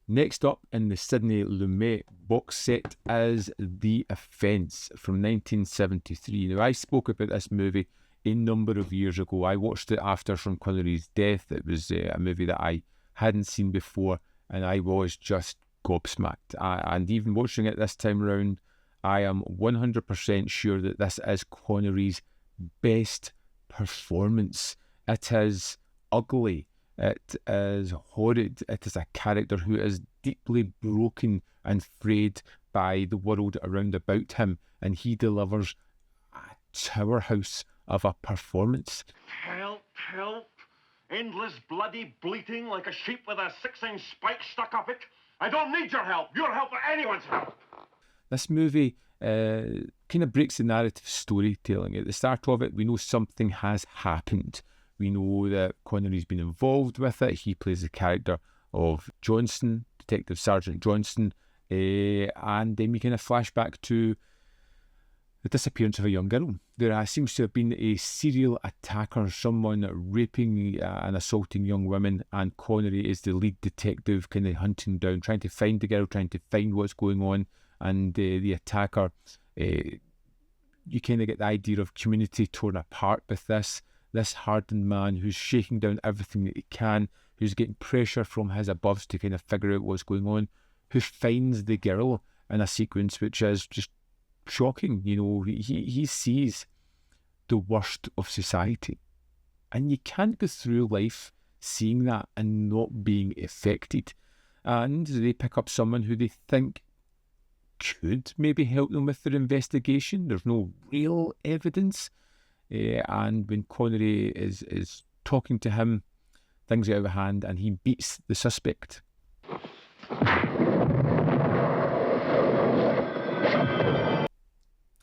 Next up in the Sidney Lumet box set is The Offence from 1973. Now, I spoke about this movie a number of years ago. I watched it after Sean Connery's death. It was a movie that I hadn't seen before, and I was just gobsmacked. And even watching it this time around, I am 100% sure that this is Connery's best performance. It is ugly. It is horrid. It is a character who is deeply broken and frayed by the world around about him, and he delivers a powerhouse of a performance. Help, help. Endless bloody bleating like a sheep with a 6-inch spike stuck up it. I don't need your help or anyone's help. This movie kind of breaks the narrative storytelling. At the start of it, we know something has happened. We know that Connery's been involved with it. He plays the character of Johnson, Detective Sergeant Johnson, and then we kind of flash back to the disappearance of a young girl. There seems to have been a serial attacker, someone raping and assaulting young women, and Connery is the lead detective, kind of hunting down, trying to find the girl, trying to find what's going on, and the attacker. You kind of get the idea of community torn apart with this hardened man who's shaking down everything that he can, who's getting pressure from his aboves to kind of figure out what's going on, who finds the girl in a sequence which is just shocking. You know, he sees the worst of society, and you can't go through life seeing that and not being affected. And they pick up someone who they think could maybe help them with their investigation. There's no real evidence. And when Connery is talking to him, things get out of hand and he beats the suspect.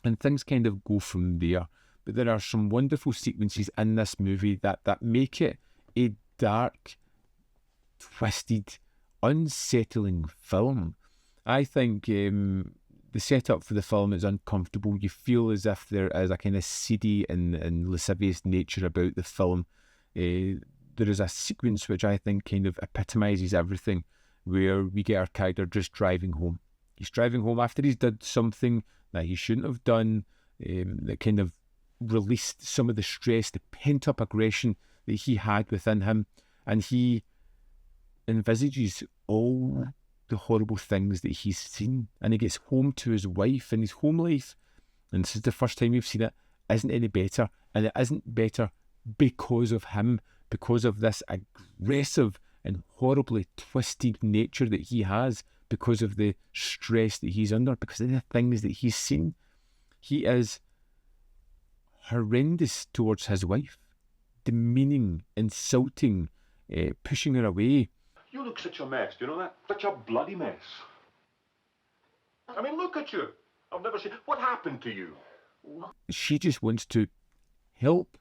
And things kind of go from there. But there are some wonderful sequences in this movie that make it a dark, twisted, unsettling film. I think the setup for the film is uncomfortable. You feel as if there is a kind of seedy and lascivious nature about the film. There is a sequence which I think kind of epitomises everything, where we get our character just driving home. He's driving home after he's done something that he shouldn't have done, that kind of released some of the stress, the pent-up aggression that he had within him, and he envisages all the horrible things that he's seen, and he gets home to his wife, and his home life, and this is the first time we've seen it, isn't any better, and it isn't better because of him, because of this aggressive and horribly twisted nature that he has, because of the stress that he's under, because of the things that he's seen. He is horrendous towards his wife, demeaning, insulting, pushing her away. You look such a mess, do you know that? Such a bloody mess. I mean, look at you. I've never seen... What happened to you? She just wants to help,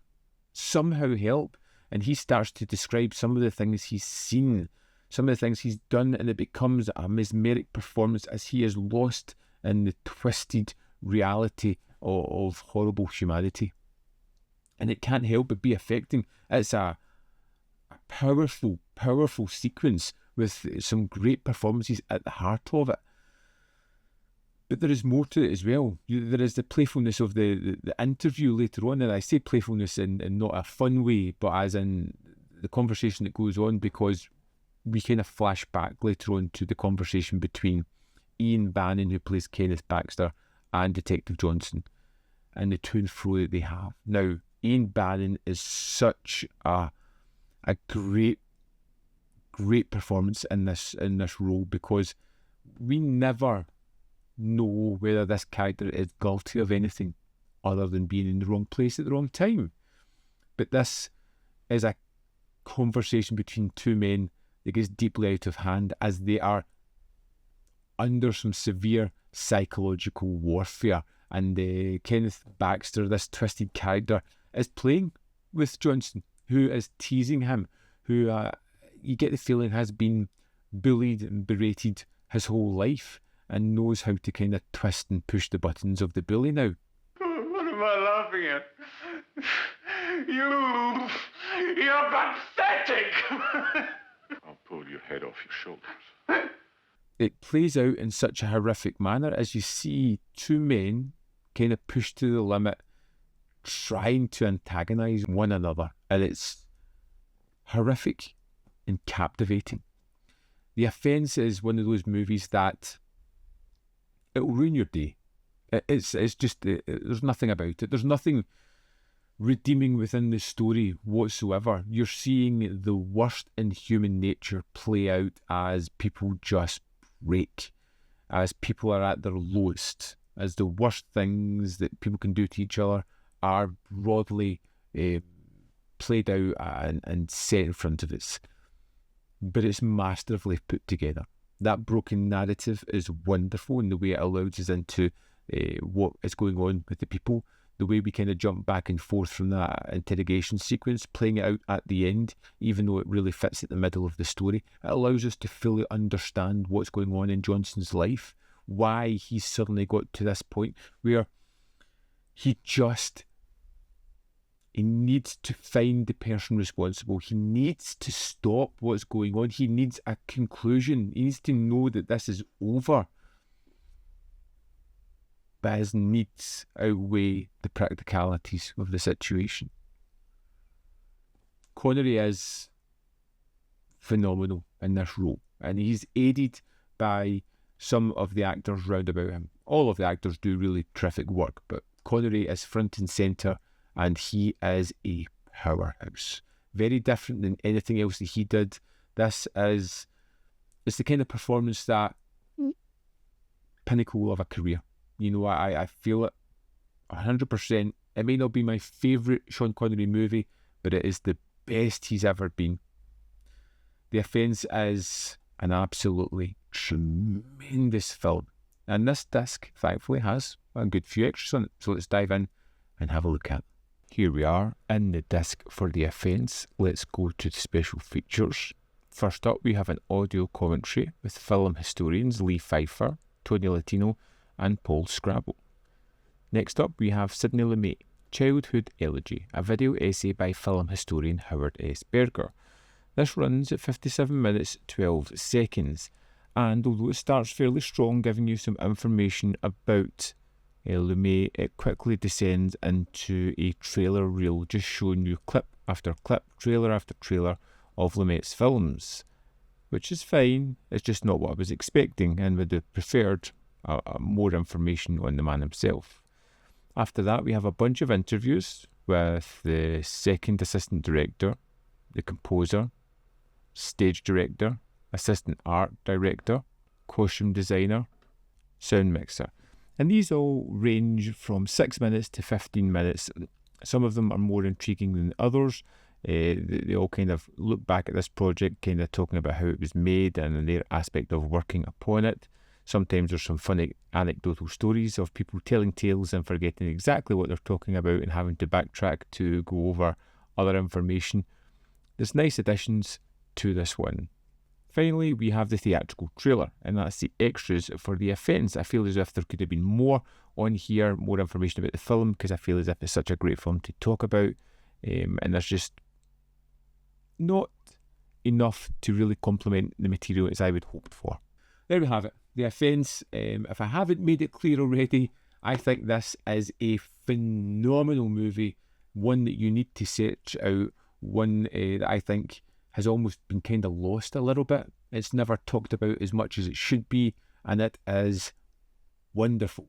somehow help, and he starts to describe some of the things he's seen, some of the things he's done, and it becomes a mesmeric performance as he is lost in the twisted reality of horrible humanity. And it can't help but be affecting. It's a powerful, powerful sequence with some great performances at the heart of it. But there is more to it as well. There is the playfulness of the interview later on, and I say playfulness in not a fun way, but as in the conversation that goes on, because we kind of flash back later on to the conversation between Ian Bannon, who plays Kenneth Baxter, and Detective Johnson, and the to and fro that they have. Now, Ian Bannon is such a great performance in this role, because we never know whether this character is guilty of anything other than being in the wrong place at the wrong time. But this is a conversation between two men that gets deeply out of hand as they are under some severe psychological warfare. And Kenneth Baxter, this twisted character, is playing with Johnson, who is teasing him, who you get the feeling has been bullied and berated his whole life, and knows how to kind of twist and push the buttons of the bully now. What am I laughing at? You're pathetic! I'll pull your head off your shoulders. it plays out in such a horrific manner as you see two men kind of pushed to the limit, trying to antagonise one another, and it's horrific and captivating. The Offence is one of those movies that it will ruin your day. It's just, there's nothing about it. There's nothing redeeming within the story whatsoever. You're seeing the worst in human nature play out as people just break, as people are at their lowest, as the worst things that people can do to each other are broadly played out and set in front of us. But it's masterfully put together. That broken narrative is wonderful in the way it allows us into what is going on with the people. The way we kind of jump back and forth from that interrogation sequence, playing it out at the end, even though it really fits at the middle of the story, it allows us to fully understand what's going on in Johnson's life, why he's suddenly got to this point where he needs to find the person responsible. He needs to stop what's going on. He needs a conclusion. He needs to know that this is over. But his needs outweigh the practicalities of the situation. Connery is phenomenal in this role, and he's aided by some of the actors round about him. All of the actors do really terrific work, but Connery is front and centre, and he is a powerhouse. Very different than anything else that he did. It's the kind of performance that pinnacle of a career. You know, I feel it 100%. It may not be my favourite Sean Connery movie, but it is the best he's ever been. The Offence is an absolutely tremendous film. And this disc, thankfully, has a good few extras on it. So let's dive in and have a look at it. Here we are in the disc for The Offence. Let's go to the special features. First up, we have an audio commentary with film historians Lee Pfeiffer, Tony Latino, and Paul Scrabble. Next up, we have Sidney Lumet, Childhood Elegy, a video essay by film historian Howard S. Berger. This runs at 57 minutes 12 seconds, and although it starts fairly strong, giving you some information about Lumet, it quickly descends into a trailer reel, just showing you clip after clip, trailer after trailer of Lumet's films, which is fine. It's just not what I was expecting, and would have preferred more information on the man himself. After that, we have a bunch of interviews with the second assistant director, the composer, stage director, assistant art director, costume designer, sound mixer. And these all range from 6 minutes to 15 minutes. Some of them are more intriguing than others. They all kind of look back at this project, kind of talking about how it was made and their aspect of working upon it. Sometimes there's some funny anecdotal stories of people telling tales and forgetting exactly what they're talking about and having to backtrack to go over other information. There's nice additions to this one. Finally, we have the theatrical trailer, and that's the extras for The Offence. I feel as if there could have been more on here, more information about the film, because I feel as if it's such a great film to talk about, and there's just not enough to really complement the material as I would hoped for. There we have it. The Offence, if I haven't made it clear already, I think this is a phenomenal movie, one that you need to search out, one that I think has almost been kind of lost a little bit. It's never talked about as much as it should be, and it is wonderful.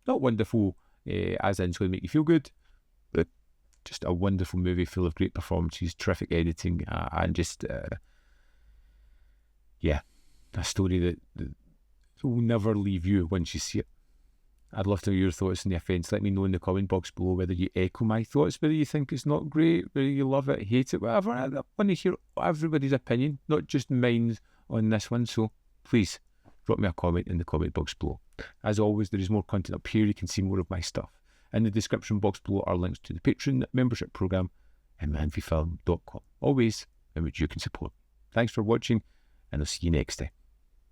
Not wonderful as in it's going to make you feel good, but just a wonderful movie full of great performances, terrific editing, and just, a story that will never leave you once you see it. I'd love to hear your thoughts on The Offence. Let me know in the comment box below whether you echo my thoughts, whether you think it's not great, whether you love it, hate it, whatever. I want to hear everybody's opinion, not just mine on this one. So please drop me a comment in the comment box below. As always, there is more content up here. You can see more of my stuff. In the description box below are links to the Patreon membership program and manfifilm.com. Always in which you can support. Thanks for watching, and I'll see you next time.